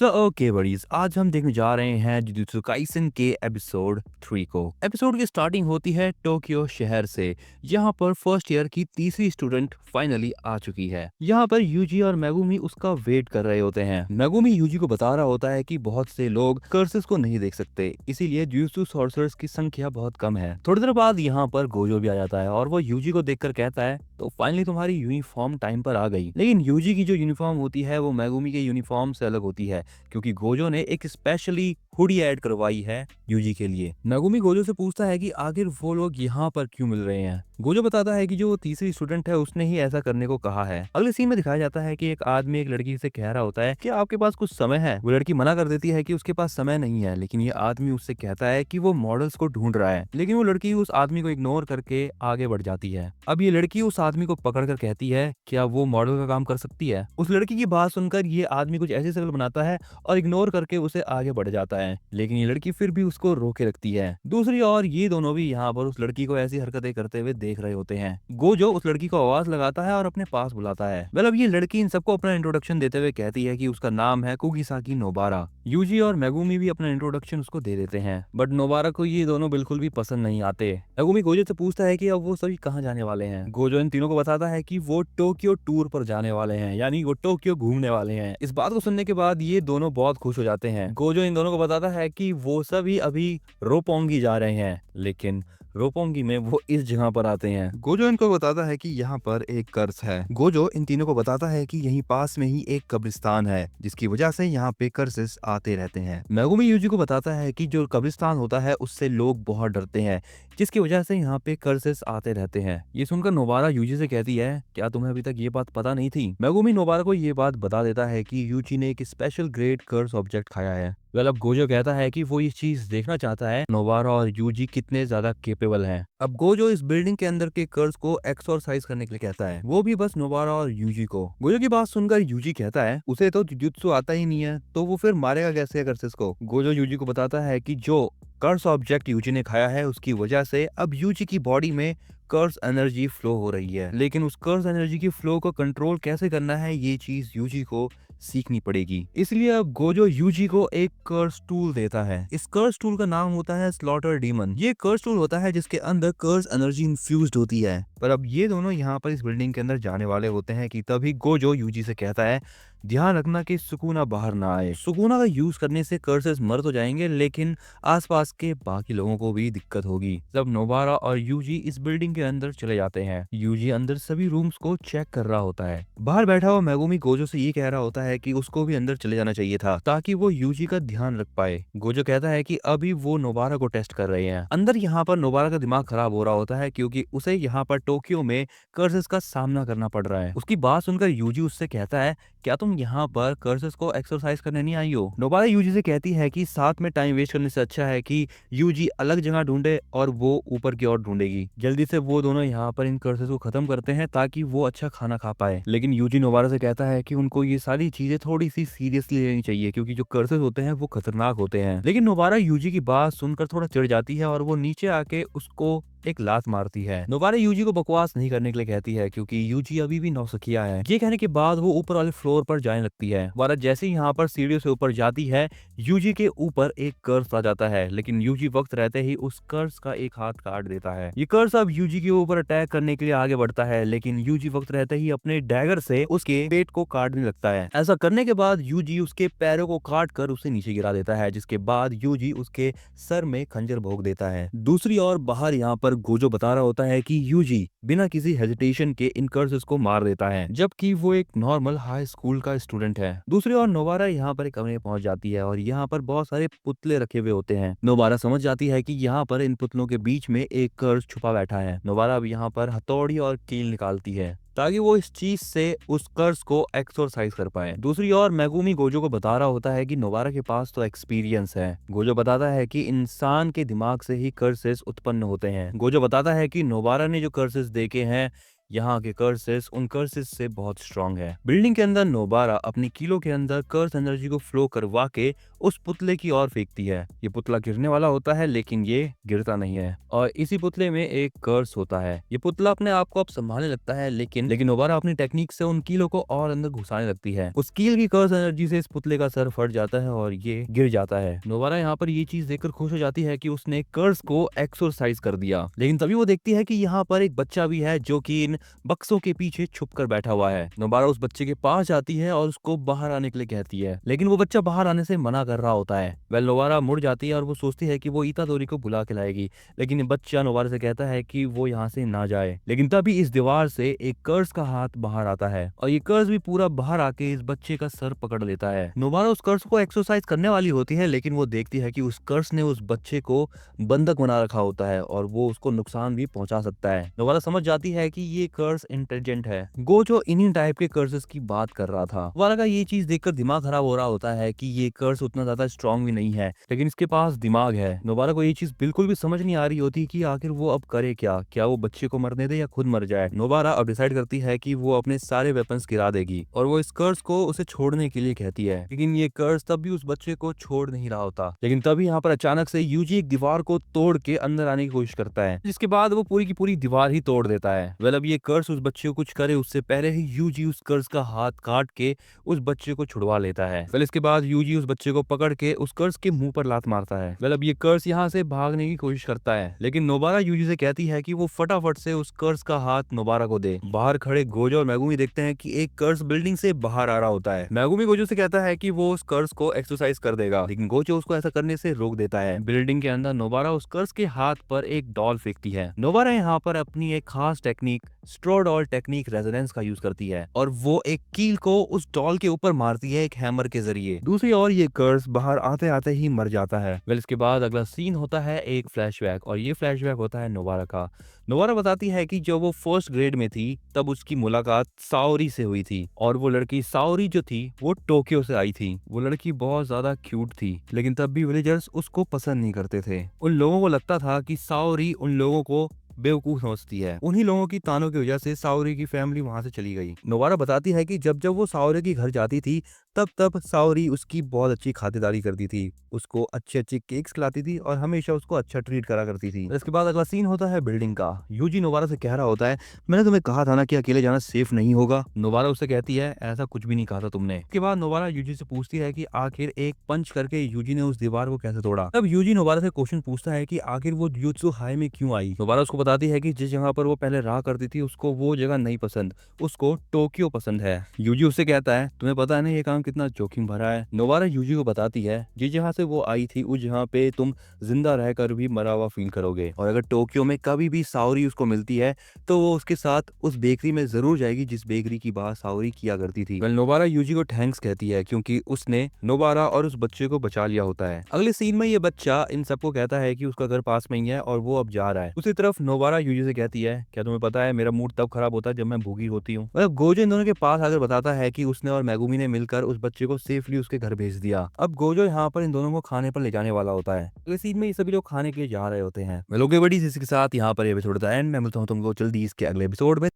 So okay buddies, आज हम देखने जा रहे हैं जुजुत्सु काइसन के एपिसोड 3 को। एपिसोड की स्टार्टिंग होती है टोक्यो शहर से। यहाँ पर फर्स्ट ईयर की तीसरी स्टूडेंट फाइनली आ चुकी है। यहाँ पर यूजी और मेगुमी उसका वेट कर रहे होते हैं। मेगुमी यूजी को बता रहा होता है कि बहुत से लोग कर्सेस को नहीं देख सकते, इसीलिए जुजुत्सु सॉर्सरर्स की संख्या बहुत कम है। थोड़ी देर बाद यहाँ पर गोजो भी आ जाता है और वो यूजी को देखकर कहता है, तो फाइनली तुम्हारी यूनिफॉर्म टाइम पर आ गई। लेकिन यूजी की जो यूनिफॉर्म होती है वो मेगुमी के यूनिफॉर्म से अलग होती है, क्योंकि गोजो ने एक स्पेशली हुडी ऐड करवाई है यूजी के लिए। मेगुमी गोजो से पूछता है कि आखिर वो लोग यहाँ पर क्यों मिल रहे हैं। गोजो बताता है कि जो तीसरी स्टूडेंट है उसने ही ऐसा करने को कहा है। अगले सीन में दिखाया जाता है कि एक आदमी एक लड़की से कह रहा होता है कि आपके पास कुछ समय है। वो लड़की मना कर देती है कि उसके पास समय नहीं है, लेकिन ये आदमी उससे कहता है कि वो मॉडल्स को ढूंढ रहा है। लेकिन वो लड़की उस आदमी को इग्नोर करके आगे बढ़ जाती है। अब ये लड़की उस आदमी को पकड़ कर कहती है, क्या वो मॉडल का काम कर सकती है। उस लड़की की बात सुनकर ये आदमी कुछ ऐसी शक्ल बनाता है और इग्नोर करके उसे आगे बढ़ जाता है, लेकिन ये लड़की फिर भी उसको रोके रखती है। दूसरी ओर ये दोनों भी यहाँ पर उस लड़की को ऐसी हरकतें करते हुए देख रहे होते हैं। गोजो उस लड़की को आवाज लगाता है और अपने पास बुलाता है। अब ये लड़की इन सबको अपना इंट्रोडक्शन देते हुए कहती है कि उसका नाम है कुगिसाकी नोबारा। यूजी और मेगुमी भी अपना इंट्रोडक्शन उसको दे देते हैं, बट नोबारा को ये दोनों बिल्कुल भी पसंद नहीं आते। मेगुमी गोजो से पूछता है कि अब वो सभी कहाँ जाने वाले हैं। गोजो इन तीनों को बताता है कि वो टोक्यो टूर पर जाने वाले हैं, यानी वो टोक्यो घूमने वाले हैं। इस बात को सुनने के बाद ये दोनों बहुत खुश हो जाते हैं। गोजो इन दोनों को बताता है कि वो सभी अभी रोपोंगी जा रहे हैं, लेकिन रोपोंगी में वो इस जगह पर आते हैं। गोजो इनको बताता है कि यहाँ पर एक कर्स है। गोजो इन तीनों को बताता है कि यहीं पास में ही एक कब्रिस्तान है, जिसकी वजह से यहाँ पे कर्सेस आते रहते हैं। मेगुमी यूजी को बताता है कि जो कब्रिस्तान होता है उससे लोग बहुत डरते हैं, जिसकी वजह से यहाँ पे कर्सेस आते रहते हैं। ये सुनकर नोबारा यूजी से कहती है, क्या तुम्हें अभी तक ये बात पता नहीं थी। मेगुमी नोबारा को ये बात बता देता है कि यूजी ने एक स्पेशल ग्रेड कर्स ऑब्जेक्ट खाया है। अब गोजो कहता है कि वो ये चीज देखना चाहता है नोबारा और यूजी कितने ज्यादा केपेबल हैं। अब गोजो इस बिल्डिंग के अंदर के कर्स को एक्सोरसाइज करने के लिए कहता है, वो भी बस नोबारा और यूजी को। गोजो की बात सुनकर यूजी कहता है, उसे तो जुजुत्सु आता ही नहीं है, तो वो फिर मारेगा कैसे कर्सेस को। गोजो यूजी को बताता है कि जो कर्स ऑब्जेक्ट यूजी ने खाया है उसकी वजह से अब यूजी की बॉडी में कर्स एनर्जी फ्लो हो रही है, लेकिन उस कर्स एनर्जी की फ्लो को कंट्रोल कैसे करना है ये चीज यूजी को सीखनी पड़ेगी। इसलिए अब गोजो यूजी को एक कर्स टूल देता है। इस कर्स टूल का नाम होता है स्लॉटर डीमन। ये कर्स टूल होता है जिसके अंदर कर्स एनर्जी इन्फ्यूज्ड होती है। पर अब ये दोनों यहाँ पर इस बिल्डिंग के अंदर जाने वाले होते हैं कि तभी गोजो यूजी से कहता है, ध्यान रखना कि सुकुना बाहर ना आए। सुकुना का यूज करने से कर्सेस मर तो जाएंगे, लेकिन आसपास के बाकी लोगों को भी दिक्कत होगी। जब नोबारा और यूजी इस बिल्डिंग के अंदर चले जाते हैं, यूजी अंदर सभी रूम्स को चेक कर रहा होता है। बाहर बैठा हुआ मेगुमी गोजो से ये कह रहा होता है कि उसको भी अंदर चले जाना चाहिए था, ताकि वो यूजी का ध्यान रख पाए। गोजो कहता है कि अभी वो नोबारा को टेस्ट कर रहे हैं। अंदर यहाँ पर नोबारा का दिमाग खराब हो रहा होता है, क्योंकि उसे यहाँ पर टोक्यो में कर्सेस का सामना करना पड़ रहा है। उसकी बात सुनकर यूजी उससे कहता है, क्या तुम यहाँ पर कर्सेस को एक्सरसाइज करने नहीं आई हो। नोबारा यूजी से कहती है कि साथ में टाइम वेस्ट करने से अच्छा है कि यूजी अलग जगह ढूंढे और वो ऊपर की ओर ढूंढेगी। जल्दी से वो दोनों यहाँ पर इन कर्सेस को खत्म करते हैं ताकि वो अच्छा खाना खा पाए। लेकिन यूजी नोबारा से कहता है कि उनको ये सारी चीजें थोड़ी सी सीरियसली लेनी चाहिए, क्योंकि जो कर्सेस होते हैं वो खतरनाक होते हैं। लेकिन नोबारा यूजी की बात सुनकर थोड़ा चिढ़ जाती है और वो नीचे आके उसको एक लात मारती है। नोबारा यूजी को बकवास नहीं करने के लिए कहती है, क्योंकि यूजी अभी भी नौसिखिया है। ये कहने के बाद वो ऊपर वाले फ्लोर पर जाने लगती है। नोबारा जैसे ही यहाँ पर सीढ़ियों से ऊपर जाती है, यूजी के ऊपर एक कर्स आ जाता है, लेकिन यूजी वक्त रहते ही उस कर्स का एक हाथ काट देता है। ये कर्स अब यूजी के ऊपर अटैक करने के लिए आगे बढ़ता है, लेकिन यूजी वक्त रहते ही अपने डैगर से उसके पेट को काटने लगता है। ऐसा करने के बाद यूजी उसके पैरों को काट कर उसे नीचे गिरा देता है, जिसके बाद यूजी उसके सर में खंजर भोंक देता है। दूसरी ओर बाहर यहाँ पर गोजो बता रहा होता है कि यूजी बिना किसी हेजिटेशन के इन कर्सेस को मार देता है, जबकि वो एक नॉर्मल हाई स्कूल का स्टूडेंट है। दूसरी ओर नोबारा यहाँ पर एक कमरे में पहुंच जाती है और यहाँ पर बहुत सारे पुतले रखे हुए होते हैं। नोबारा समझ जाती है कि यहाँ पर इन पुतलों के बीच में एक कर्स छुपा बैठा है। नोबारा अब यहाँ पर हथौड़ी और कील निकालती है ताकि वो इस चीज से उस कर्स को एक्सोरसाइज कर पाए। दूसरी ओर मेगुमी गोजो को बता रहा होता है कि नोबारा के पास तो एक्सपीरियंस है। गोजो बताता है कि इंसान के दिमाग से ही कर्सेस उत्पन्न होते हैं। गोजो बताता है कि नोबारा ने जो कर्सेस देखे हैं यहाँ के कर्सेस उन कर्सेस से बहुत स्ट्रांग है। बिल्डिंग के अंदर नोबारा अपनी कीलों के अंदर कर्स एनर्जी को फ्लो करवा के उस पुतले की ओर फेंकती है। ये पुतला गिरने वाला होता है लेकिन ये गिरता नहीं है और इसी पुतले में एक कर्स होता है। ये पुतला अपने आप को अब संभालने लगता है लेकिन नोबारा अपनी टेक्निक से उन कीलों को और अंदर घुसाने लगती है। उस कील की कर्स एनर्जी से इस पुतले का सर फट जाता है और ये गिर जाता है। नोबारा यहाँ पर ये चीज देखकर खुश हो जाती है कि उसने कर्स को एक्सोरसाइज कर दिया, लेकिन तभी वो देखती है कि यहाँ पर एक बच्चा भी है जो कि इन बक्सों के पीछे छुप कर बैठा हुआ है। नोबारा उस बच्चे के पास जाती है और उसको बाहर आने के लिए कहती है, लेकिन वो बच्चा बाहर आने से मना कर रहा होता है। नोबारा मुड़ जाती है और वो सोचती है कि वो इतादोरी को बुला के लाएगी, लेकिन ये बच्चा नोबारा से कहता है कि वो यहाँ से ना जाए। लेकिन तभी इस दीवार से एक कर्स का हाथ बाहर आता है और ये कर्स भी पूरा बाहर आके इस बच्चे का सर पकड़ लेता है। नोबारा उस कर्स को एक्सरसाइज करने वाली होती है, लेकिन वो देखती है कि उस कर्स ने उस बच्चे को बंधक बना रखा होता है और वो उसको नुकसान भी पहुंचा सकता है। नोबारा समझ जाती है कि ये कर्स इंटेलिजेंट है। गोजो इन्हीं टाइप के कर्सेस की बात कर रहा था। नोबारा का ये चीज देखकर दिमाग खराब हो रहा होता है कि ये कर्स उतना ज्यादा स्ट्रांग भी नहीं है, लेकिन इसके पास दिमाग है। नोबारा को ये चीज बिल्कुल भी समझ नहीं आ रही होती कि आखिर वो अब करे क्या वो बच्चे को मरने दे या खुद मर जाए। नोबारा अब डिसाइड करती है कि वो अपने सारे वेपन्स गिरा देगी और वो इस कर्स को उसे छोड़ने के लिए कहती है, लेकिन ये कर्स तब भी उस बच्चे को छोड़ नहीं रहा होता। लेकिन तभी यहाँ पर अचानक से यूजी एक दीवार को तोड़ के अंदर आने की कोशिश करता है, जिसके बाद वो पूरी की पूरी दीवार ही तोड़ देता है। अब ये कर्स उस बच्चे को कुछ करे उससे पहले ही यूजी उस कर्स का हाथ काट के उस बच्चे को छुड़वा लेता है। इसके बाद यूजी उस बच्चे को पकड़ के उस कर्स के मुंह पर लात मारता है। अब ये कर्स यहाँ से भागने की कोशिश करता है, लेकिन नोबारा यूजी से कहती है कि वो फटाफट से उस कर्स का हाथ नोबारा को दे। बाहर खड़े गोजो और मेगुमी देखते हैं कि एक कर्स बिल्डिंग से बाहर आ रहा होता है। मेगुमी गोजो से कहता है कि वो उस कर्स को एक्सरसाइज कर देगा, लेकिन गोजो उसको ऐसा करने से रोक देता है। बिल्डिंग के अंदर नोबारा उस कर्स के हाथ पर एक डॉल फेंकती है। नोबारा यहाँ पर अपनी एक खास technique straw doll technique resonance का यूज करती है और वो एक कील को उस डॉल के ऊपर मारती है एक हैमर के जरिए। दूसरी ओर ये कर्स बाहर आते आते ही मर जाता है। इसके बाद अगला सीन होता है एक फ्लैशबैक और ये फ्लैशबैक होता है नोबारा का। नोबारा बताती है कि जब वो फर्स्ट ग्रेड में थी तब उसकी मुलाकात साओरी से हुई थी और वो लड़की साओरी जो थी वो टोक्यो से आई थी। वो लड़की बहुत ज्यादा क्यूट थी, लेकिन तब भी विलेजर्स उसको पसंद नहीं करते थे। उन लोगों को लगता था कि साओरी उन लोगों को बेवकूफ समझती है। उन्हीं लोगों की तानों की वजह से साओरी की फैमिली वहां से चली गई। नोबारा बताती है कि जब जब वो साओरी के घर जाती थी तब साओरी उसकी बहुत अच्छी खातिरदारी करती थी, उसको अच्छे अच्छे केक्स खिलाती थी और हमेशा उसको अच्छा ट्रीट करा करती थी। इसके बाद अगला सीन होता है बिल्डिंग का। यूजी नोबारा से कह रहा होता है, मैंने तुम्हें कहा था ना कि अकेले जाना सेफ नहीं होगा। नोबारा उससे कहती है, ऐसा कुछ भी नहीं कहा था तुमने। इसके बाद नोबारा यूजी से पूछती है कि आखिर एक पंच करके यूजी ने उस दीवार को कैसे तोड़ा। तब यूजी नोबारा से क्वेश्चन पूछता है कि आखिर वो जुजुत्सु हाई में क्यों आई। नोबारा उसको बताती है कि जिस जगह पर वो पहले रहा करती थी उसको वो जगह नहीं पसंद, उसको टोक्यो पसंद है। यूजी उससे कहता है, तुम्हें पता है ना ये काम कितना जोखिम भरा है। नोबारा यूजी को बताती है, जिस जगह से वो आई थी उस जगह पे तुम जिंदा रहकर भी मरा हुआ फील करोगे और अगर टोक्यो में कभी भी साओरी उसको मिलती है तो वो उसके साथ उस बेकरी में जरूर जाएगी जिस बेकरी की बात साओरी किया करती थी। नोबारा यूजी को थैंक्स कहती है क्योंकि उसने नोबारा और उस बच्चे को बचा लिया होता है। अगले सीन में ये बच्चा इन सबको कहता है कि उसका घर पास में ही है और वो अब जा रहा है। उसी तरफ नोबारा यूजी से कहती है, क्या तुम्हें पता है मेरा मूड तब खराब होता है जब मैं भूखी होती हूँ। गोजो इन दोनों के पास आकर बताता है कि उसने और मेगुमी ने मिलकर उस बच्चे को सेफली उसके घर भेज दिया। अब गोजो यहाँ पर इन दोनों को खाने पर ले जाने वाला होता है। अगले सीन में ये सभी लोग खाने के लिए जा रहे होते हैं। मैं लोग बड़ी इसी के साथ यहाँ पर एपिसोड एंड मैं मिलता हूँ तुमको जल्दी इसके अगले एपिसोड में।